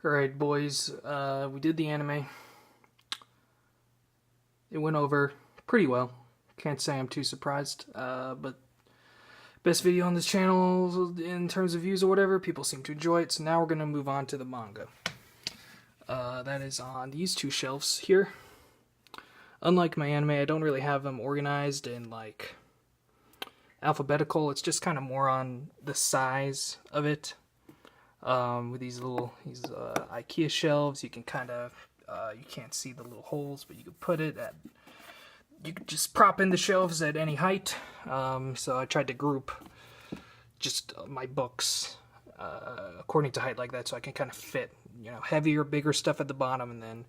Alright, boys, we did the anime. It went over pretty well. Can't say I'm too surprised, but best video on this channel in terms of views or whatever, people seem to enjoy it, so now we're going to move on to the manga. That is on these two shelves here. Unlike my anime, I don't really have them organized in, like, alphabetical. It's just kind of more on the size of it. With these IKEA shelves, you can kind of, you can't see the little holes, but you can put it at, you can just prop in the shelves at any height. So I tried to group just my books according to height like that, so I can kind of fit, you know, heavier, bigger stuff at the bottom and then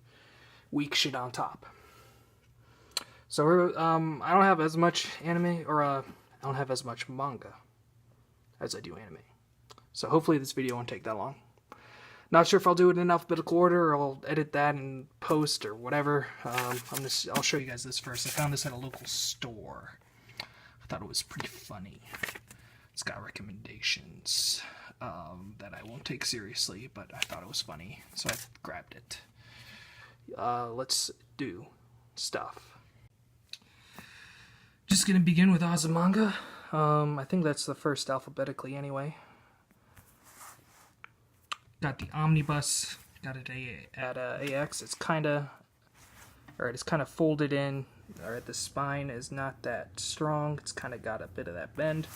weak shit on top. So I don't have as much anime, or I don't have as much manga as I do anime. So hopefully this video won't take that long. Not sure if I'll do it in alphabetical order or I'll edit that in post or whatever. I'll show you guys this first. I found this at a local store. I thought it was pretty funny. It's got recommendations that I won't take seriously, but I thought it was funny, so I grabbed it. Let's do stuff. Just gonna begin with Azumanga. I think that's the first alphabetically anyway. Got the omnibus, got it at AX. It's kind of folded in. Alright, the spine is not that strong. It's kind of got a bit of that bend.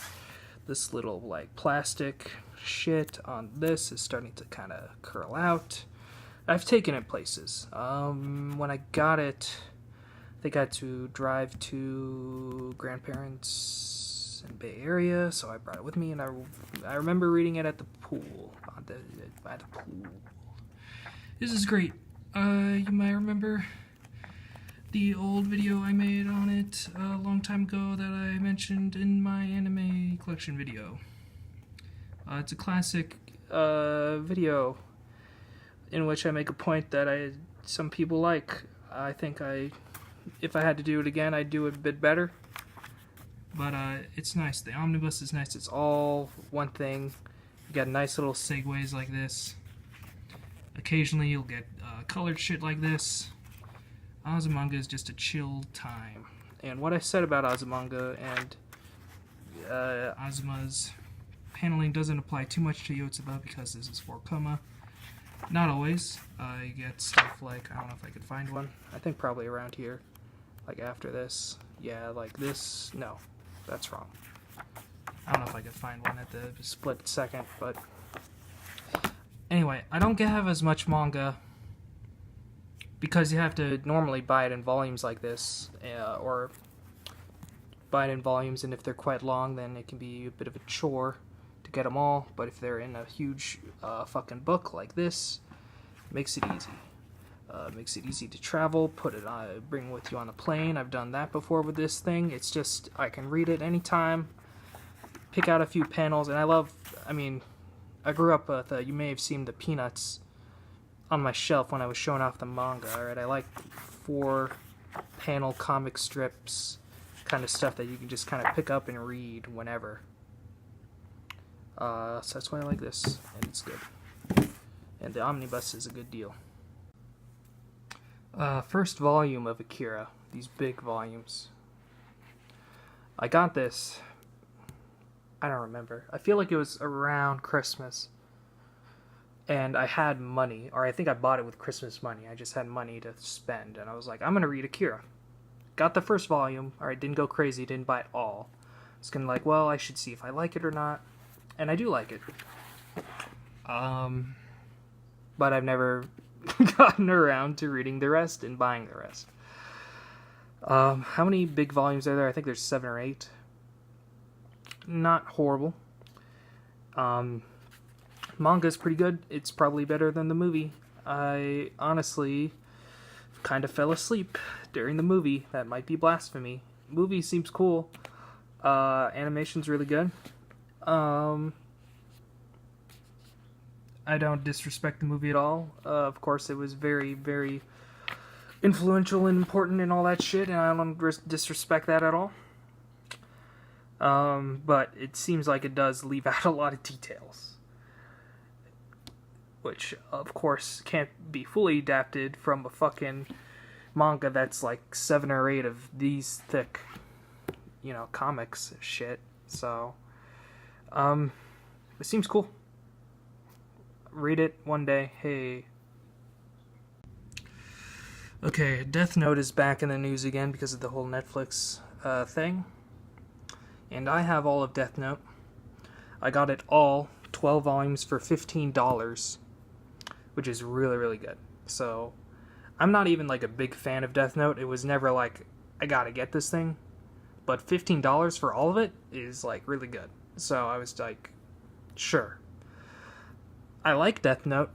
This little, like, plastic shit on this is starting to kind of curl out. I've taken it places. When I got it, I think I had to drive to grandparents in Bay Area, so I brought it with me, and I remember reading it at the pool. By the pool. This is great. You might remember the old video I made on it a long time ago that I mentioned in my anime collection video. It's a classic video in which I make a point that some people like. I think if I had to do it again, I'd do it a bit better. But it's nice. The omnibus is nice. It's all one thing. You got nice little segues like this. Occasionally you'll get colored shit like this. Azumanga is just a chill time. And what I said about Azumanga and Azuma's paneling doesn't apply too much to Yotsuba because this is 4-. Not always. You get stuff like, I don't know if I could find one. I think probably around here. Like after this. Yeah, like this. No, that's wrong. I don't know if I could find one at the split second, but anyway, I don't have as much manga because you have to normally buy it in volumes like this, or buy it in volumes, and if they're quite long, then it can be a bit of a chore to get them all, but if they're in a huge fucking book like this, it makes it easy. Makes it easy to travel, put it on, bring it with you on the plane. I've done that before with this thing. It's just, I can read it anytime, pick out a few panels, and I grew up with, you may have seen the Peanuts on my shelf when I was showing off the manga, alright? I like 4-panel comic strips, kind of stuff that you can just kind of pick up and read whenever. So that's why I like this, and it's good. And the omnibus is a good deal. First volume of Akira, these big volumes. I got this, I don't remember. I feel like it was around Christmas. And I had money, or I think I bought it with Christmas money. I just had money to spend, and I was like, I'm gonna read Akira. Got the first volume, alright, didn't go crazy, didn't buy it all. I was gonna like, well, I should see if I like it or not. And I do like it. But I've never gotten around to reading the rest and buying the rest. How many big volumes are there? I think there's 7 or 8. Not horrible. Manga's pretty good. It's probably better than the movie. I honestly kind of fell asleep during the movie. That might be blasphemy. Movie seems cool. Animation's really good. I don't disrespect the movie at all. Of course, it was very, very influential and important and all that shit, and I don't disrespect that at all. But it seems like it does leave out a lot of details. which of course can't be fully adapted from a fucking manga that's like 7 or 8 of these thick, you know, comics shit. So, it seems cool. Read it one day. Hey. Okay, Death Note is back in the news again because of the whole Netflix thing. And I have all of Death Note. I got it all, 12 volumes for $15, which is really, really good. So, I'm not even like a big fan of Death Note. It was never like, I gotta get this thing. But $15 for all of it is like really good. So I was like, sure. I like Death Note.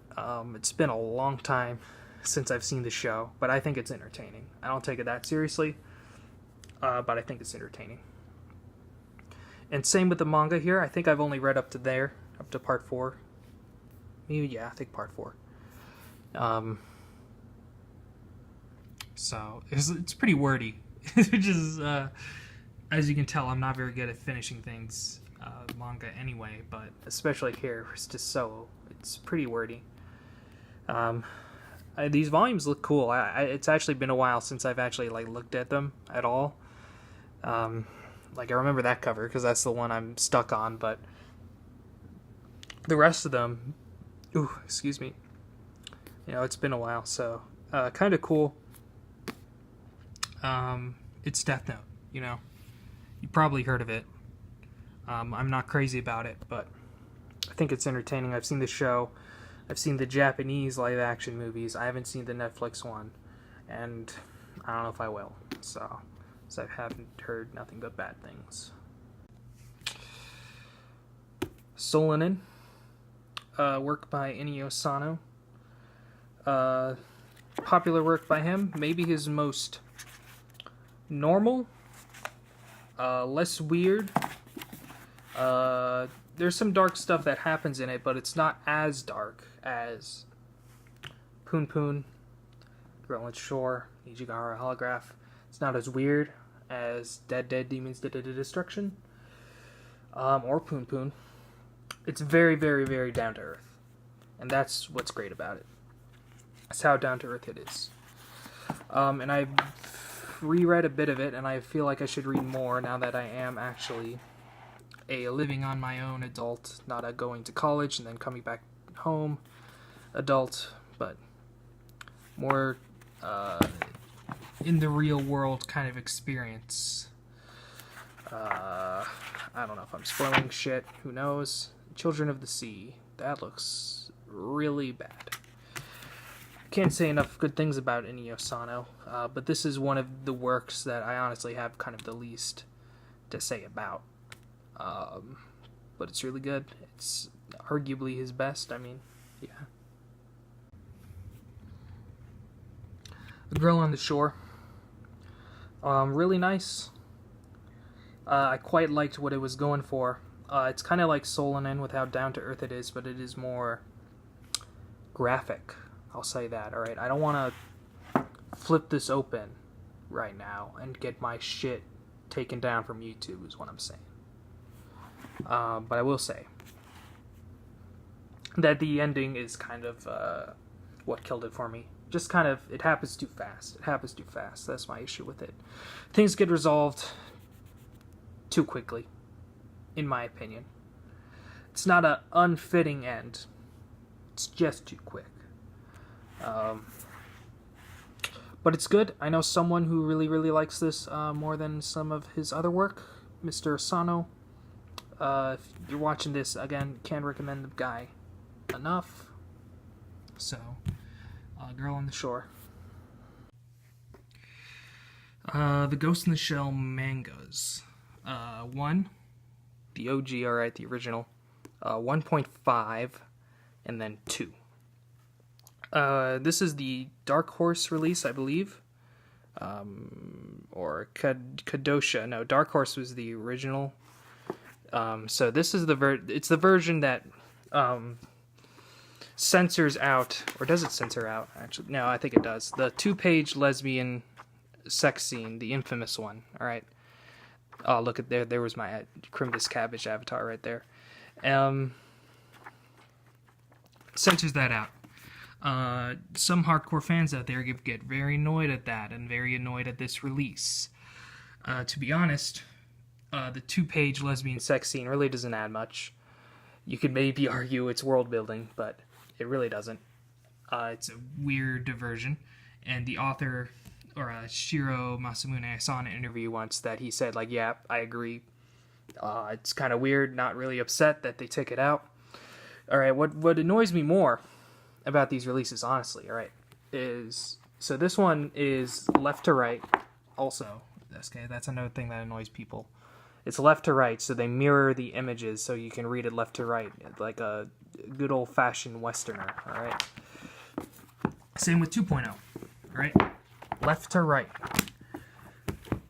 It's been a long time since I've seen the show, but I think it's entertaining. I don't take it that seriously, but I think it's entertaining. And same with the manga here. I think I've only read up to there, up to part 4. Maybe, yeah, I think part 4. So it's pretty wordy, which is, as you can tell, I'm not very good at finishing things, manga anyway, but especially here, it's pretty wordy. These volumes look cool. It's actually been a while since I've actually like looked at them at all. Like I remember that cover because that's the one I'm stuck on, but the rest of them, excuse me. You know, it's been a while, so kind of cool. It's Death Note, you know. You probably heard of it. I'm not crazy about it, but I think it's entertaining. I've seen the show. I've seen the Japanese live-action movies. I haven't seen the Netflix one, and I don't know if I will. So I haven't heard nothing but bad things. Solanin, work by Inio Sano. Popular work by him. Maybe his most normal, less weird. There's some dark stuff that happens in it, but it's not as dark as Poon Poon, Girl on Shore, Nijigahara Holograph. It's not as weird as Dead Demons Destruction, or Poon Poon. It's very, very, very down to earth, and that's what's great about it. That's how down to earth it is. And I reread a bit of it, and I feel like I should read more now that I am actually a living on my own adult, not a going to college and then coming back home adult, but more in the real world kind of experience. I don't know if I'm spoiling shit, who knows. Children of the Sea, that looks really bad. Can't say enough good things about Inio Sano, but this is one of the works that I honestly have kind of the least to say about. But it's really good. It's arguably his best. I mean, yeah. The Girl on the Shore. Really nice. I quite liked what it was going for. It's kind of like Solanin with how down to earth it is, but it is more graphic. I'll say that, alright? I don't want to flip this open right now and get my shit taken down from YouTube, is what I'm saying. But I will say that the ending is kind of what killed it for me. Just kind of, it happens too fast. It happens too fast. That's my issue with it. Things get resolved too quickly, in my opinion. It's not an unfitting end. It's just too quick. But it's good. I know someone who really, really likes this more than some of his other work, Mr. Sano. If you're watching this, again, can't recommend the guy enough. So, Girl on the Shore. The Ghost in the Shell mangas. 1, the OG, alright, the original. 1.5, and then 2. This is the Dark Horse release, I believe. Or Kadosha. No, Dark Horse was the original. So this is it's the version that censors out, or does it censor out? Actually, no, I think it does. The 2-page lesbian sex scene, the infamous one. All right. Oh, look at there was my Crimbus Cabbage avatar right there. censors that out. Some hardcore fans out there get very annoyed at that and very annoyed at this release. To be honest, the 2-page lesbian sex scene really doesn't add much. You could maybe argue it's world building, but it really doesn't. It's a weird diversion, and the author, or Shiro Masamune, I saw in an interview once that he said, like, yeah, I agree. It's kind of weird, not really upset that they took it out. Alright, what annoys me more about these releases, honestly, alright, is, so this one is left to right, also, okay, that's another thing that annoys people. It's left to right, so they mirror the images so you can read it left to right, like a good old-fashioned Westerner, alright? Same with 2.0, alright? Left to right.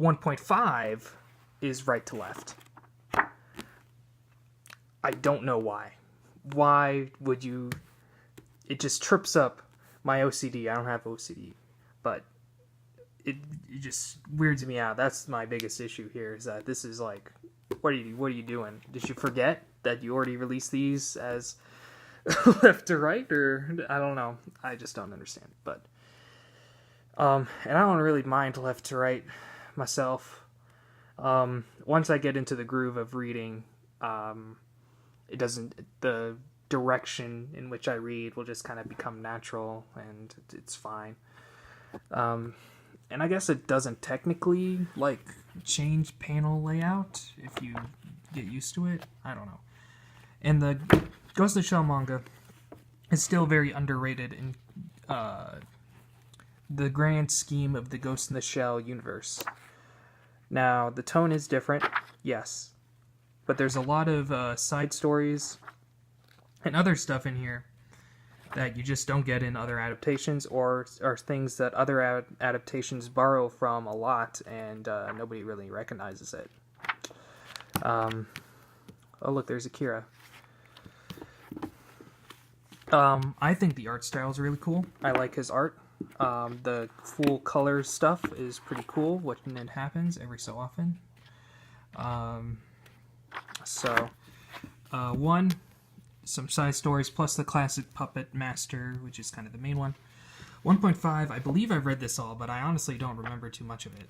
1.5 is right to left. I don't know why. Why would you... It just trips up my OCD. I don't have OCD, but it just weirds me out. That's my biggest issue here, is that this is like, what are you doing? Did you forget that you already released these as left to right, or I don't know. I just don't understand. But and I don't really mind left to right myself. Once I get into the groove of reading, it doesn't, the direction in which I read will just kind of become natural, and it's fine. And I guess it doesn't technically, like, change panel layout if you get used to it. I don't know. And the Ghost in the Shell manga is still very underrated in the grand scheme of the Ghost in the Shell universe. Now, the tone is different, yes. But there's a lot of side stories and other stuff in here that you just don't get in other adaptations, or things that other adaptations borrow from a lot, and nobody really recognizes it. Oh, look, there's Akira. I think the art style is really cool. I like his art. The full color stuff is pretty cool when it happens every so often. Some side stories, plus the classic Puppet Master, which is kind of the main one. 1.5, I believe I've read this all, but I honestly don't remember too much of it.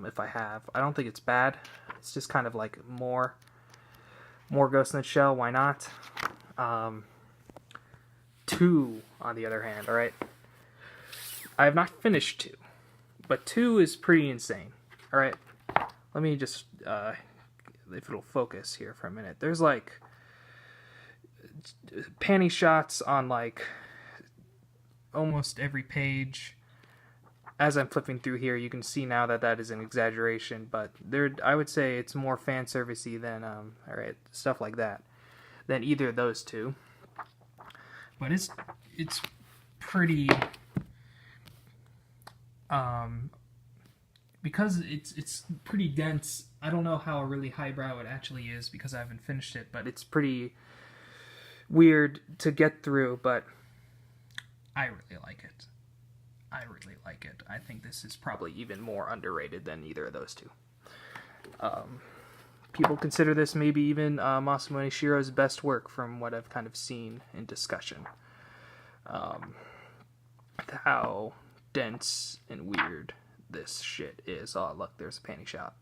If I have. I don't think it's bad. It's just kind of like more Ghost in the Shell, why not? 2, on the other hand, alright? I have not finished 2, but 2 is pretty insane. Alright, let me just, if it'll focus here for a minute. There's like panty shots on like almost every page. As I'm flipping through here, you can see now that that is an exaggeration, but I would say it's more fan servicey than alright, stuff like that, than either of those two. But it's pretty because it's pretty dense. I don't know how really highbrow it actually is because I haven't finished it, but it's pretty weird to get through, but I really like it. I think this is probably even more underrated than either of those two. People consider this maybe even Masamune Shiro's best work from what I've kind of seen in discussion. How dense and weird this shit is. Oh, look, there's a panty shot.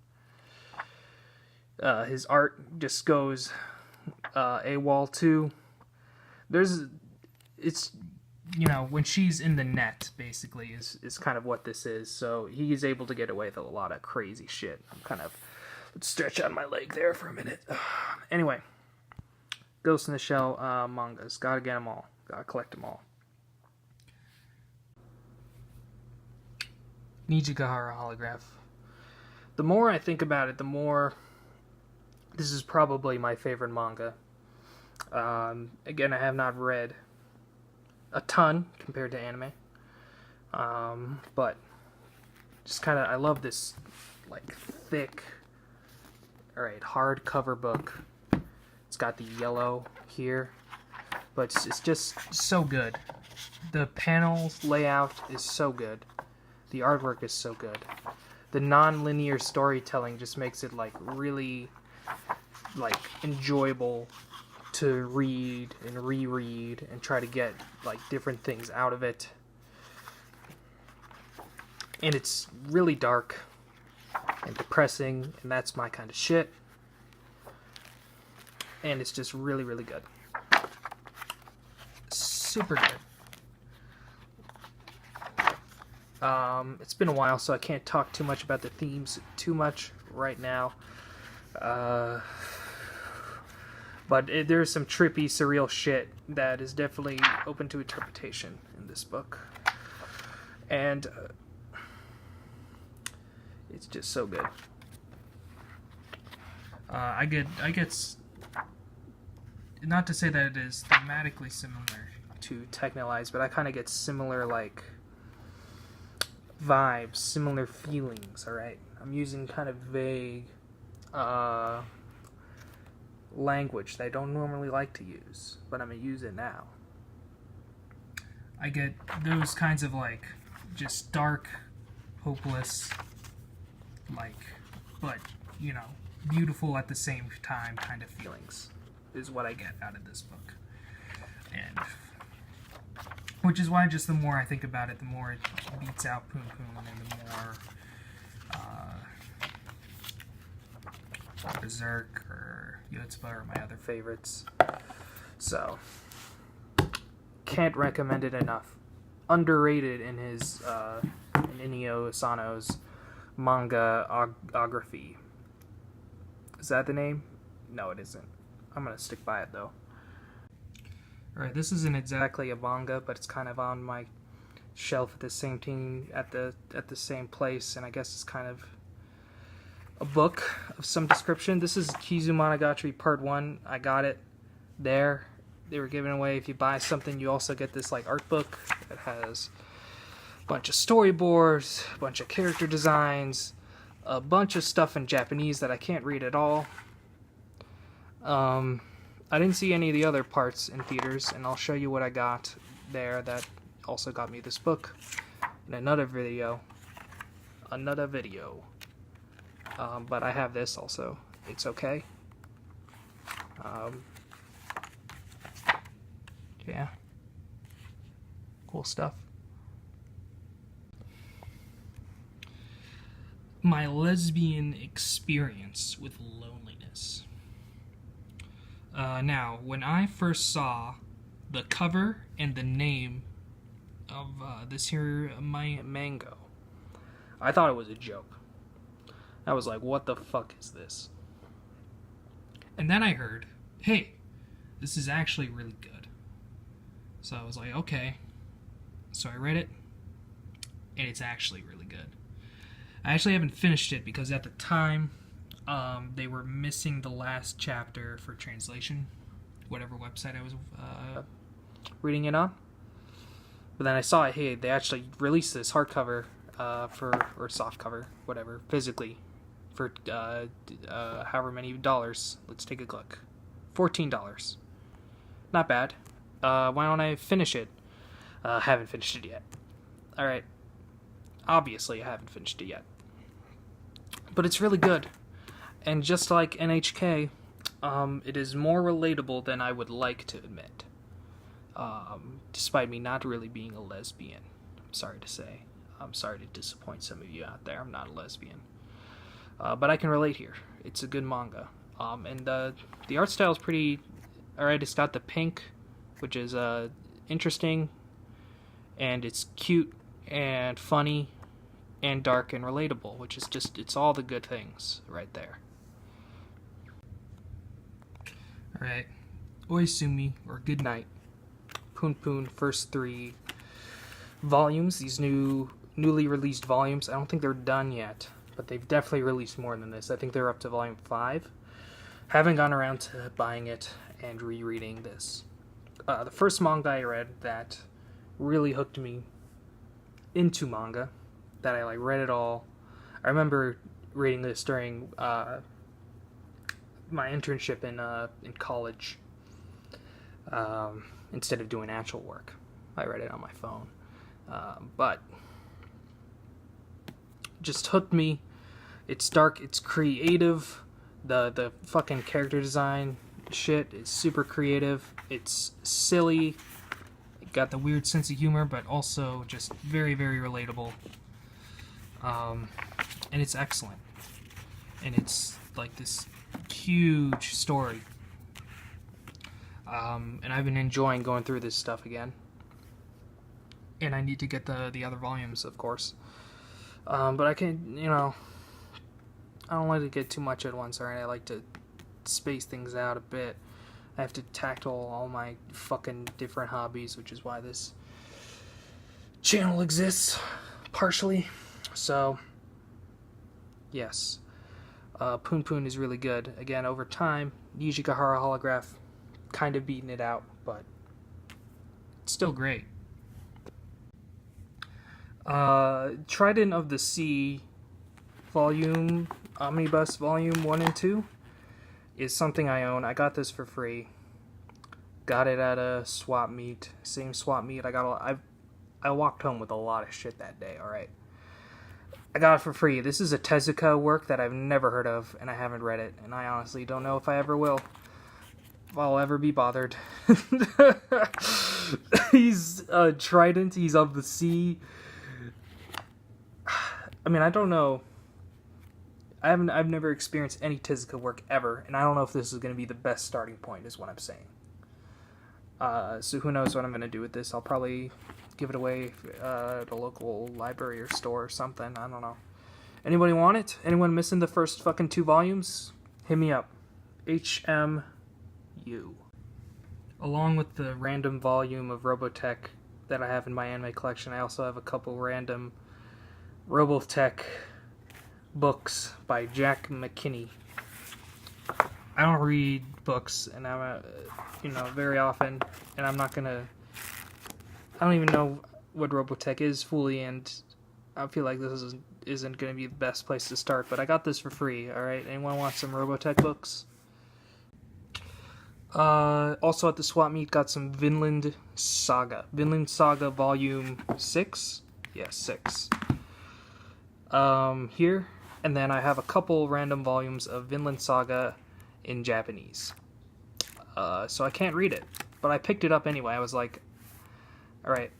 His art just goes AWOL too. It's, you know, when she's in the net, basically, is kind of what this is. So he's able to get away with a lot of crazy shit. I'm kind of, let's stretch out my leg there for a minute. Anyway, Ghost in the Shell mangas. Gotta get them all. Gotta collect them all. Nijigahara holograph. The more I think about it, the more this is probably my favorite manga. Again, I have not read a ton compared to anime, but just kind of, I love this like thick, alright, hardcover book. It's got the yellow here, but it's just so good. The panels layout is so good. The artwork is so good. The non-linear storytelling just makes it like really like enjoyable to read and reread and try to get like different things out of it. And it's really dark and depressing, and that's my kind of shit. And it's just really, really good. Super good. It's been a while, so I can't talk too much about the themes too much right now. But there's some trippy, surreal shit that is definitely open to interpretation in this book. And it's just so good. I get not to say that it is thematically similar to Technolize, but I kind of get similar, like, vibes, similar feelings, alright? I'm using kind of vague language that I don't normally like to use, but I'm going to use it now. I get those kinds of, like, just dark, hopeless, like, but, you know, beautiful at the same time kind of feelings is what I get out of this book. And which is why just the more I think about it, the more it beats out Poon Poon, and the more Berserk or Yotsuba are my other favorites. So, can't recommend it enough. Underrated in his in Inio Asano's manga-ography. Is that the name? No, it isn't. I'm gonna stick by it though. Alright, this isn't exactly a manga, but it's kind of on my shelf at the same at the same place, and I guess it's kind of a book of some description. This is Kizumonogatari Part 1. I got it there. They were giving away, if you buy something, you also get this like art book that has a bunch of storyboards, a bunch of character designs, a bunch of stuff in Japanese that I can't read at all. I didn't see any of the other parts in theaters, and I'll show you what I got there that also got me this book in another video. But I have this also. It's okay. Yeah. Cool stuff. My lesbian experience with loneliness. Now, when I first saw the cover and the name of this here mango, I thought it was a joke. I was like, what the fuck is this? And then I heard, hey, this is actually really good. So I was like, okay. So I read it, and it's actually really good. I actually haven't finished it because at the time, they were missing the last chapter for translation, whatever website I was reading it on. But then I saw it, hey, they actually released this hardcover or soft cover, whatever, physically, for however many dollars. Let's take a look. $14. Not bad. Why don't I finish it? Haven't finished it yet. Alright. Obviously, I haven't finished it yet. But it's really good. And just like NHK, it is more relatable than I would like to admit. Despite me not really being a lesbian. I'm sorry to say. I'm sorry to disappoint some of you out there. I'm not a lesbian. But I can relate here. It's a good manga. And the art style is pretty... Alright, it's got the pink, which is interesting. And it's cute and funny and dark and relatable, which is just... It's all the good things right there. Alright. Oisumi, or Good Night. Poon Poon, first 3 volumes. These newly released volumes. I don't think they're done yet, but they've definitely released more than this. I think they're up to volume 5. Haven't gone around to buying it and rereading this. The first manga I read that really hooked me into manga, that I like read it all. I remember reading this during my internship in college. Instead of doing actual work, I read it on my phone. But just hooked me. It's dark. It's creative. The fucking character design shit. It's super creative. It's silly. It got the weird sense of humor, but also just very, very relatable. And it's excellent. And it's like this huge story. And I've been enjoying going through this stuff again. And I need to get the other volumes, of course. But I can, I don't like to get too much at once, alright? I like to space things out a bit. I have to tackle all my fucking different hobbies, which is why this channel exists, partially. So, yes. Poon Poon is really good. Again, over time, Nijikahara Holograph kind of beating it out, but it's still great. Trident of the Sea Volume, Omnibus Volume 1 and 2 is something I own. I got this for free. Got it at a swap meet. Same swap meet. I walked home with a lot of shit that day, alright? I got it for free. This is a Tezuka work that I've never heard of, and I haven't read it, and I honestly don't know if I ever will. If I'll ever be bothered. He's Trident, he's of the sea. I mean, I don't know. I've never experienced any Tezuka work ever, and I don't know if this is going to be the best starting point, is what I'm saying. So who knows what I'm going to do with this. I'll probably give it away at a local library or store or something. I don't know. Anybody want it? Anyone missing the first fucking 2 volumes? Hit me up. HMU. Along with the random volume of Robotech that I have in my anime collection, I also have a couple random Robotech books by Jack McKinney. I don't read books, and I'm very often, and I'm not gonna. I don't even know what Robotech is fully, and I feel like this isn't gonna be the best place to start. But I got this for free. All right, anyone want some Robotech books? Also at the swap meet, got some Vinland Saga. Vinland Saga Volume 6? Yes, 6. Here. And then I have a couple random volumes of Vinland Saga in Japanese. So I can't read it. But I picked it up anyway. I was like, alright,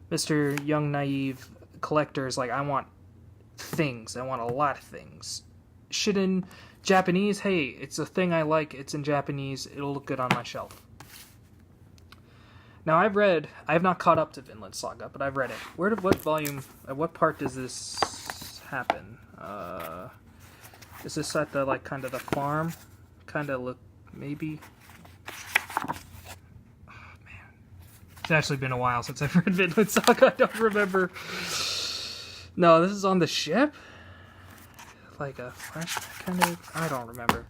Mr. Young Naive Collector is like, I want things. I want a lot of things. Shit in Japanese? Hey, it's a thing I like. It's in Japanese. It'll look good on my shelf. Now, I have not caught up to Vinland Saga, but I've read it. What volume, at what part does this happen? Is this at the, like, kind of the farm? Kind of look, maybe? Oh, man. It's actually been a while since I've read Vinland Saga. I don't remember. No, this is on the ship? Like a flashback, kind of? I don't remember.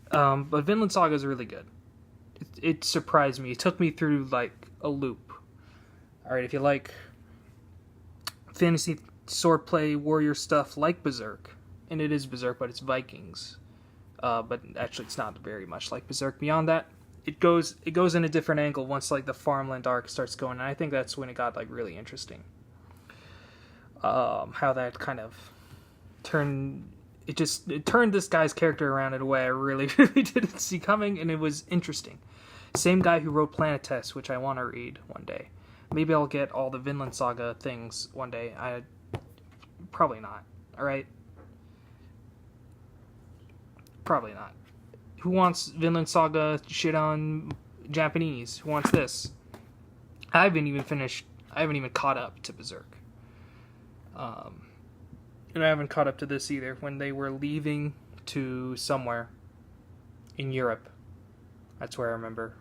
But Vinland Saga is really good. It surprised me. It took me through, like, a loop. Alright, if you like fantasy swordplay warrior stuff like Berserk, and it is Berserk, but it's Vikings. But actually it's not very much like Berserk. Beyond that, it goes in a different angle once, like, the farmland arc starts going, and I think that's when it got, like, really interesting. How that kind of turned this guy's character around in a way I really, really didn't see coming, and it was interesting. Same guy who wrote Planet Test, which I want to read one day. Maybe I'll get all the Vinland Saga things one day. Probably not. Alright? Probably not. Who wants Vinland Saga shit on Japanese? Who wants this? I haven't even caught up to Berserk. And I haven't caught up to this either. When they were leaving to somewhere in Europe, that's where I remember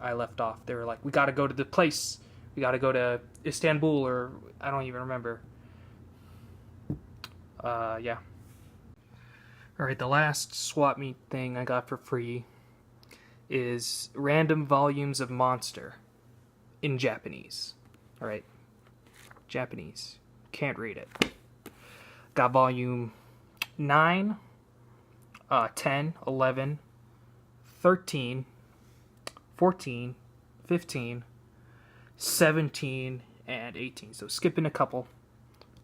I left off. They were like, we gotta go to the place. We gotta go to Istanbul, or I don't even remember. Yeah. Alright, the last swap meet thing I got for free is random volumes of Monster in Japanese. Alright. Japanese. Can't read it. Got volume 9, 10, 11, 13, 14, 15, 17, and 18. So skipping a couple.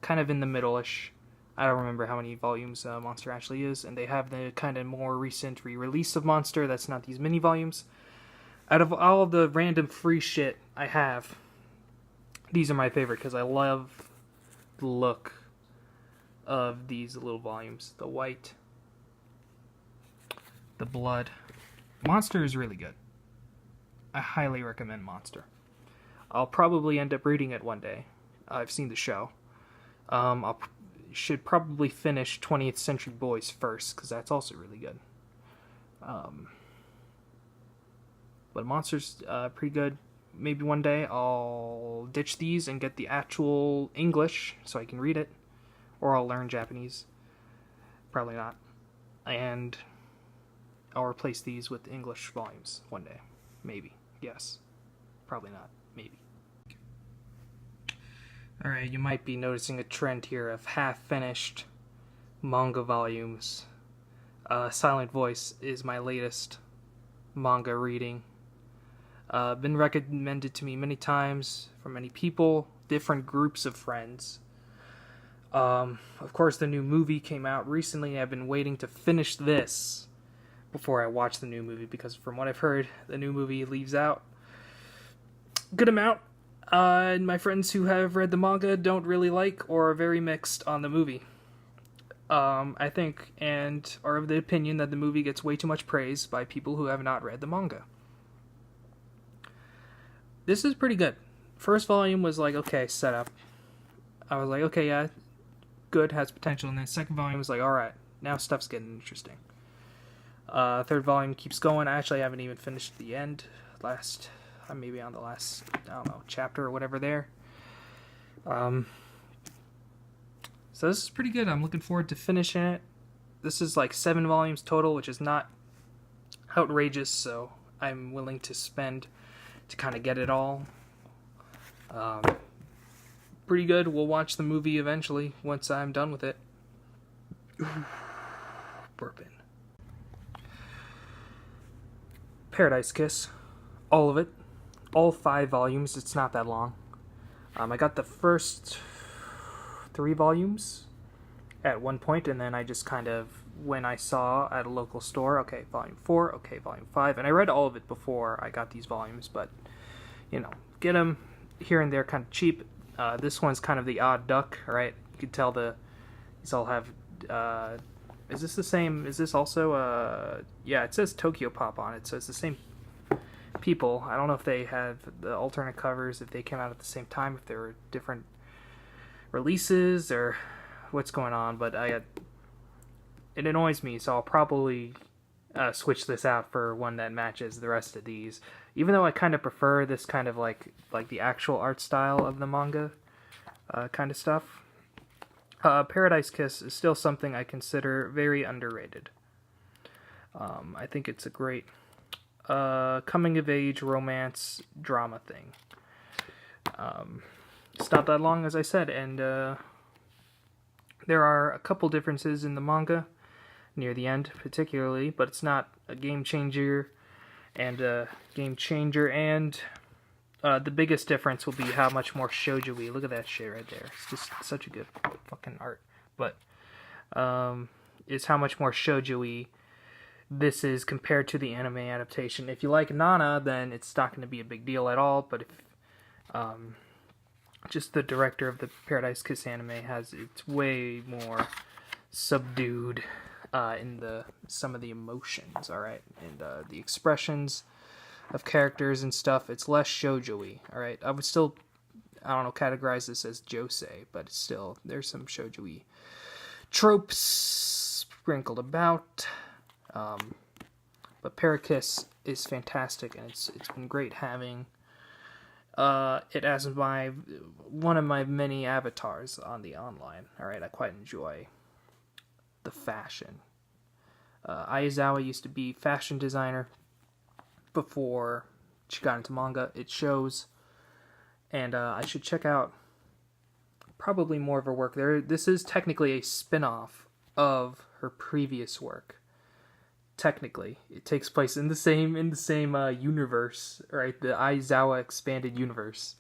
Kind of in the middle-ish. I don't remember how many volumes Monster actually is, and they have the kind of more recent re-release of Monster that's not these mini volumes. Out of all of the random free shit I have, these are my favorite because I love the look of these little volumes. The white, the blood. Monster is really good. I highly recommend Monster. I'll probably end up reading it one day. I've seen the show. Should probably finish 20th Century Boys first, because that's also really good. But Monster's pretty good. Maybe one day I'll ditch these and get the actual English so I can read it. Or I'll learn Japanese. Probably not. And I'll replace these with English volumes one day. Maybe. Yes. Probably not. Maybe. Alright, you might be noticing a trend here of half-finished manga volumes. Silent Voice is my latest manga reading. Been recommended to me many times from many people, different groups of friends. Of course, the new movie came out recently. I've been waiting to finish this before I watch the new movie, because from what I've heard, the new movie leaves out a good amount. And my friends who have read the manga don't really like or are very mixed on the movie. I think and are of the opinion that the movie gets way too much praise by people who have not read the manga. This is pretty good. First volume was like, okay, setup. I was like, okay, yeah, good, has potential. And then second volume was like, alright, now stuff's getting interesting. Third volume keeps going. I actually haven't even finished the end. Maybe on the last, I don't know, chapter or whatever there. So this is pretty good. I'm looking forward to finishing it. This is like 7 volumes total, which is not outrageous, so I'm willing to spend to kind of get it all. Pretty good. We'll watch the movie eventually once I'm done with it. Burping. Paradise Kiss. All of it. All 5 volumes. It's not that long. I got the first 3 volumes at one point, and then I just kind of, when I saw at a local store, okay, volume 4, okay, volume 5, and I read all of it before I got these volumes, but, you know, get them here and there kind of cheap. This one's kind of the odd duck, right? You can tell these all have, is this the same, is this also, yeah, it says Tokyo Pop on it, so it's the same people. I don't know if they have the alternate covers, if they came out at the same time, if there were different releases, or what's going on, but it annoys me, so I'll probably switch this out for one that matches the rest of these, even though I kind of prefer this kind of like the actual art style of the manga kind of stuff. Paradise Kiss is still something I consider very underrated. I think it's a great coming-of-age romance drama thing. It's not that long, as I said, and there are a couple differences in the manga near the end, particularly, but it's not a game changer. And the biggest difference will be how much more shoujo-y. Look at that shit right there. It's just such a good fucking art. But is how much more shoujo-y this is compared to the anime adaptation. If you like Nana, then it's not going to be a big deal at all. But if just the director of the Paradise Kiss anime it's way more subdued in some of the emotions, alright, and the expressions of characters and stuff. It's less shoujo-y, alright. I would still, I don't know, categorize this as josei, but it's still, there's some shoujo-y tropes sprinkled about. But Paradise is fantastic, and it's been great having it as one of my many avatars on the online. Alright, I quite enjoy the fashion. Aizawa used to be fashion designer before she got into manga. It shows, and I should check out probably more of her work. This is technically a spin-off of her previous work. Technically, it takes place in the same universe, right? The Aizawa expanded universe,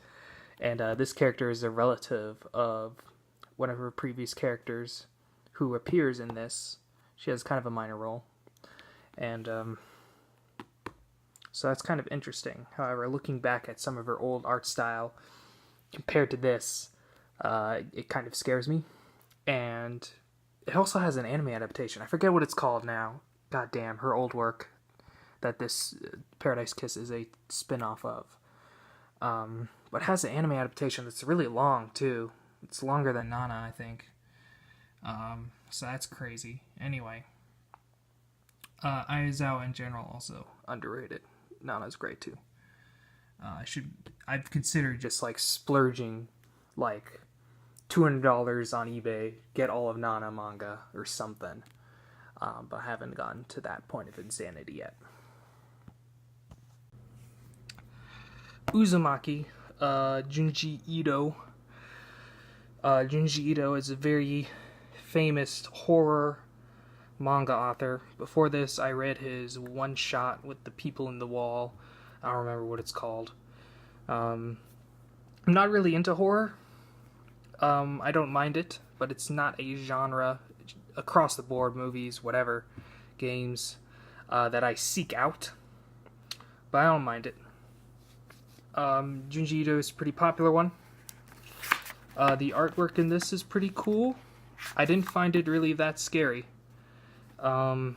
and this character is a relative of one of her previous characters. who appears in this. She has kind of a minor role. And so that's kind of interesting. However, looking back at some of her old art style compared to this, it kind of scares me. And it also has an anime adaptation. I forget what it's called now. God damn, her old work that this Paradise Kiss is a spin-off of. But it has an anime adaptation that's really long, too. It's longer than Nana, I think. So that's crazy. Anyway. Aizawa in general also underrated. Nana's great, too. I've considered just, like, splurging, like, $200 on eBay, get all of Nana manga or something. But I haven't gotten to that point of insanity yet. Uzumaki, Junji Ito. Junji Ito is a very famous horror manga author. Before this, I read his one-shot with the people in the wall. I don't remember what it's called. I'm not really into horror. I don't mind it, but it's not a genre across the board, movies, whatever, games, that I seek out. But I don't mind it. Junji Ito is a pretty popular one. The artwork in this is pretty cool. I didn't find it really that scary. And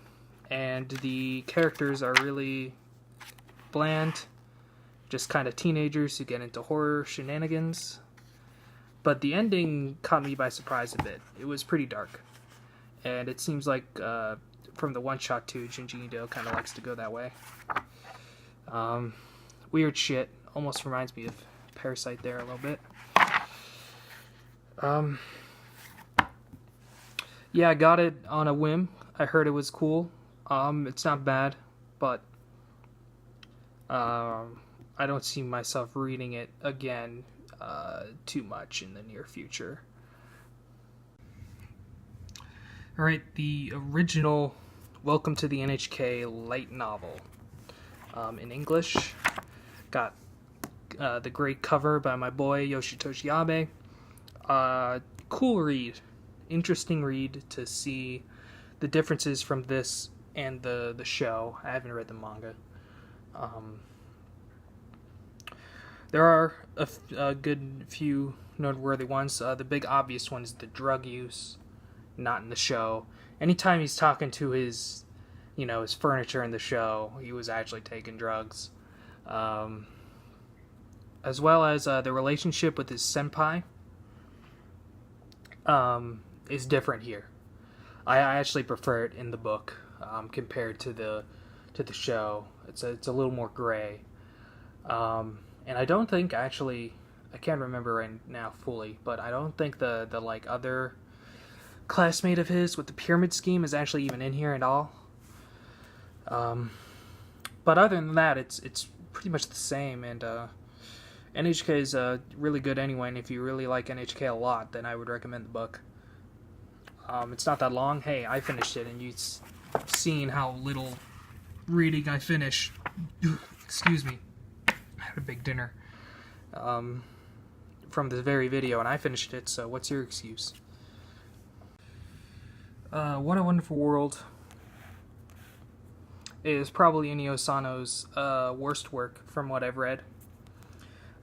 the characters are really bland. Just kind of teenagers who get into horror shenanigans. But the ending caught me by surprise a bit. It was pretty dark. And it seems like, from the one-shot too, Junji Ito kind of likes to go that way. Weird shit. Almost reminds me of Parasite there a little bit. Yeah, I got it on a whim. I heard it was cool. It's not bad, but I don't see myself reading it again too much in the near future. Alright, the original Welcome to the NHK light novel in English. Got the great cover by my boy Yoshitoshi Abe. Cool read. Interesting read to see the differences from this and the show. I haven't read the manga. There are a good few noteworthy ones. The big obvious one is the drug use, not in the show. Anytime he's talking to his furniture in the show, he was actually taking drugs. As well as the relationship with his senpai is different here. I actually prefer it in the book compared to the show. It's a little more gray. And I don't think actually, I can't remember right now fully, but I don't think the like other classmate of his with the pyramid scheme is actually even in here at all. But other than that, it's pretty much the same, and NHK is really good anyway, and if you really like NHK a lot, then I would recommend the book. It's not that long. Hey, I finished it, and you've seen how little reading I finished. Excuse me. I had a big dinner from this very video, and I finished it, so what's your excuse? What a Wonderful World is probably Inio Sano's worst work from what I've read.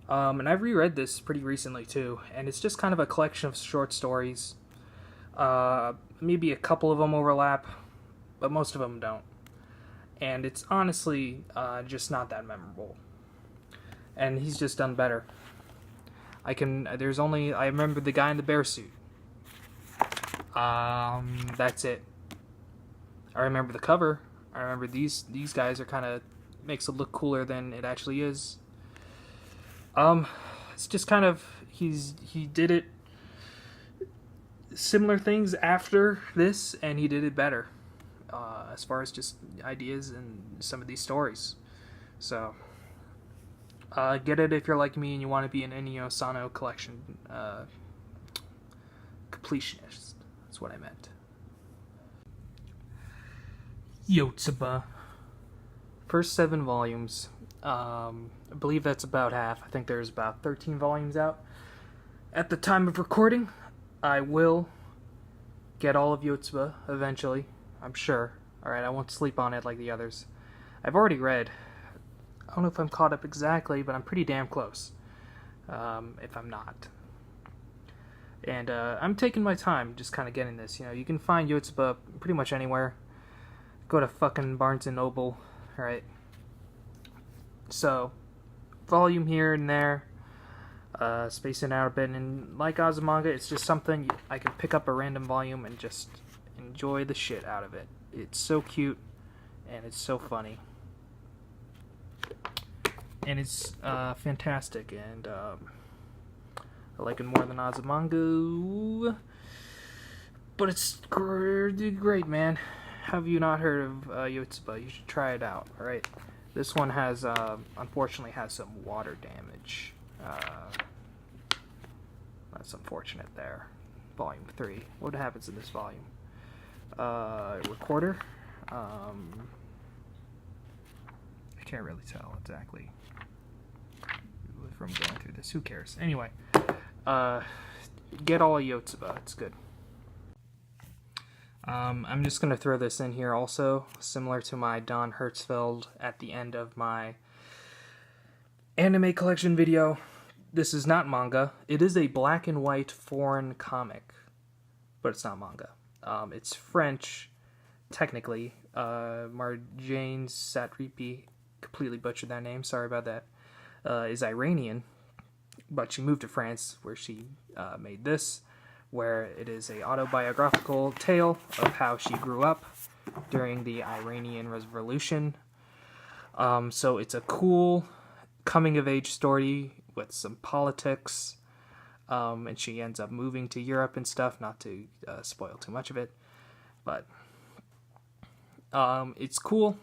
And I've reread this pretty recently too, and it's just kind of a collection of short stories. Maybe a couple of them overlap, but most of them don't. And it's honestly just not that memorable. And he's just done better. I remember the guy in the bear suit. That's it. I remember the cover. I remember these guys are kind of makes it look cooler than it actually is. It's just kind of he did it similar things after this, and he did it better as far as just ideas and some of these stories. So get it if you're like me and you want to be an Inio Sano collection completionist. That's what I meant. Yotsuba. First 7 volumes. I believe that's about half. I think there's about 13 volumes out. At the time of recording, I will get all of Yotsuba eventually, I'm sure. Alright, I won't sleep on it like the others. I've already read. I don't know if I'm caught up exactly, but I'm pretty damn close. If I'm not. And I'm taking my time just kind of getting this. You know, you can find Yotsuba pretty much anywhere. Go to fucking Barnes & Noble, right? So, volume here and there. Spacing out a bit. And like Azumanga, it's just something I can pick up a random volume and just enjoy the shit out of it. It's so cute, and it's so funny. And it's fantastic, and I like it more than Azumanga. But it's great, man. Have you not heard of Yotsuba? You should try it out, alright? This one has, unfortunately, has some water damage. That's unfortunate there. Volume 3. What happens in this volume? Recorder. I can't really tell exactly from going through this. Who cares? Anyway, get all of Yotsuba. It's good. I'm just going to throw this in here also, similar to my Don Hertzfeld at the end of my anime collection video. This is not manga. It is a black and white foreign comic, but it's not manga. It's French, technically. Marjane Satripi, completely butchered that name, sorry about that, is Iranian, but she moved to France where she made this, where it is a autobiographical tale of how she grew up during the Iranian Revolution. So it's a cool coming-of-age story with some politics, and she ends up moving to Europe and stuff, not to spoil too much of it, but it's cool.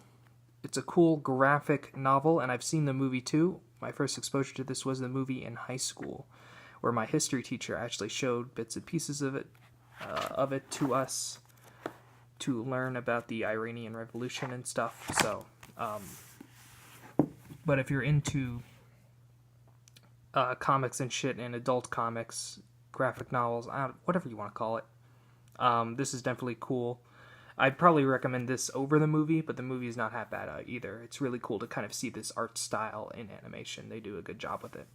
It's a cool graphic novel, and I've seen the movie too. My first exposure to this was the movie in high school, where my history teacher actually showed bits and pieces of it to us to learn about the Iranian Revolution and stuff. So, but if you're into comics and shit, and adult comics, graphic novels, whatever you want to call it, this is definitely cool. I'd probably recommend this over the movie, but the movie is not half bad either. It's really cool to kind of see this art style in animation. They do a good job with it.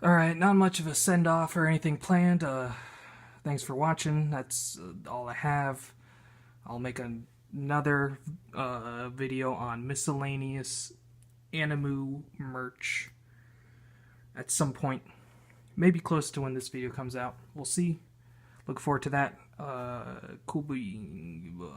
Alright, not much of a send-off or anything planned. Thanks for watching. That's all I have. I'll make another video on miscellaneous Animu merch at some point. Maybe close to when this video cool. Look forward to that. Cool being.